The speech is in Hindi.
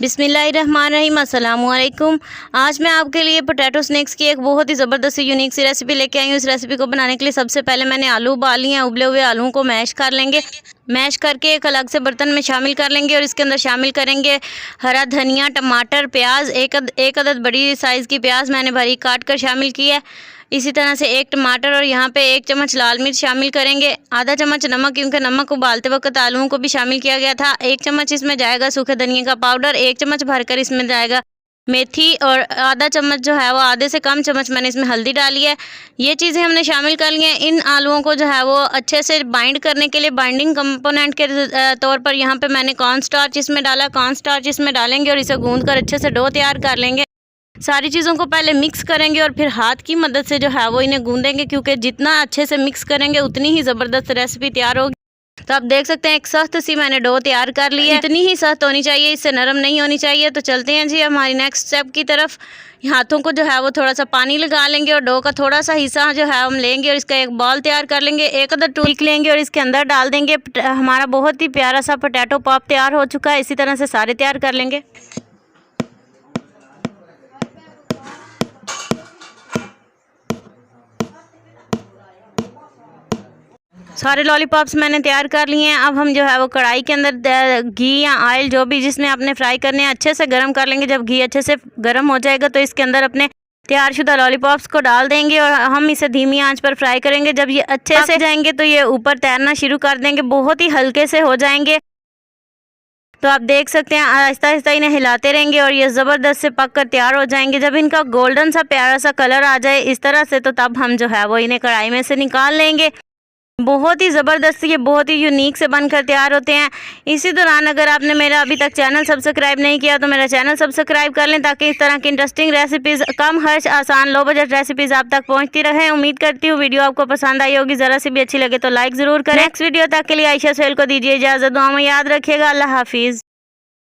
बिस्मिल्लाहिर्रहमानिर्रहीम, अस्सलामुअलैकुम। आज मैं आपके लिए पोटैटो स्नैक्स की एक बहुत ही ज़बरदस्त यूनिक सी रेसिपी लेके आई हूँ। इस रेसिपी को बनाने के लिए सबसे पहले मैंने आलू उबाल लिए हैं। उबले हुए आलूओं को मैश कर लेंगे। मैश करके एक अलग से बर्तन में शामिल कर लेंगे और इसके अंदर शामिल करेंगे हरा धनिया, टमाटर, प्याज। एक अदद बड़ी साइज़ की प्याज मैंने बारीक काट कर शामिल की है। इसी तरह से एक टमाटर और यहाँ पे 1 चम्मच लाल मिर्च शामिल करेंगे। आधा चम्मच नमक, क्योंकि नमक उबालते वक्त आलूओं को भी शामिल किया गया था। 1 चम्मच इसमें जाएगा सूखे धनिया का पाउडर। 1 चम्मच भरकर इसमें जाएगा मेथी और आधा चम्मच जो है वो आधे से कम चम्मच मैंने इसमें हल्दी डाली है। ये चीज़ें हमने शामिल कर ली हैं। इन आलूओं को जो है वो अच्छे से बाइंड करने के लिए बाइंडिंग कंपोनेंट के तौर पर यहाँ पे मैंने कॉर्न स्टार्च इसमें डाला। कॉर्न स्टार्च इसमें डालेंगे और इसे गूंद कर अच्छे से डो तैयार कर लेंगे। सारी चीज़ों को पहले मिक्स करेंगे और फिर हाथ की मदद से जो है वो इन्हें गूंदेंगे, क्योंकि जितना अच्छे से मिक्स करेंगे उतनी ही ज़बरदस्त रेसिपी तैयार होगी। तो आप देख सकते हैं एक सख्त सी मैंने डो तैयार कर ली है। इतनी ही सख्त होनी चाहिए, इससे नरम नहीं होनी चाहिए। तो चलते हैं जी हमारी नेक्स्ट स्टेप की तरफ। हाथों को जो है वो थोड़ा सा पानी लगा लेंगे और डो का थोड़ा सा हिस्सा जो है हम लेंगे और इसका एक बॉल तैयार कर लेंगे। एक अदर टूथ लेंगे और इसके अंदर डाल देंगे। हमारा बहुत ही प्यारा सा पोटैटो पॉप तैयार हो चुका है। इसी तरह से सारे तैयार कर लेंगे। सारे लॉलीपॉप्स मैंने तैयार कर लिए हैं। अब हम जो है वो कढ़ाई के अंदर घी या ऑयल जो भी जिसमें आपने फ्राई करने हैं अच्छे से गर्म कर लेंगे। जब घी अच्छे से गर्म हो जाएगा तो इसके अंदर अपने तैयारशुदा लॉलीपॉप्स को डाल देंगे और हम इसे धीमी आंच पर फ्राई करेंगे। जब ये अच्छे से जाएंगे तो ये ऊपर तैरना शुरू कर देंगे, बहुत ही हल्के से हो जाएंगे। तो आप देख सकते हैं आहिस्ता आहिस्ता इन्हें हिलाते रहेंगे और ये ज़बरदस्त से पक कर तैयार हो जाएंगे। जब इनका गोल्डन सा प्यारा सा कलर आ जाए इस तरह से, तो तब हम जो है वो इन्हें कढ़ाई में से निकाल लेंगे। बहुत ही ज़बरदस्त, ये बहुत ही यूनिक से बनकर तैयार होते हैं। इसी दौरान अगर आपने मेरा अभी तक चैनल सब्सक्राइब नहीं किया तो मेरा चैनल सब्सक्राइब कर लें, ताकि इस तरह की इंटरेस्टिंग रेसिपीज़, कम खर्च, आसान, लो बजट रेसिपीज़ आप तक पहुंचती रहें। उम्मीद करती हूँ वीडियो आपको पसंद आई होगी। ज़रा सी भी अच्छी लगे तो लाइक ज़रूर करें। नेक्स्ट वीडियो तक के लिए आयशा सोहेल को दीजिए इजाज़त। दुआ में याद रखिएगा। अल्लाह हाफिज़।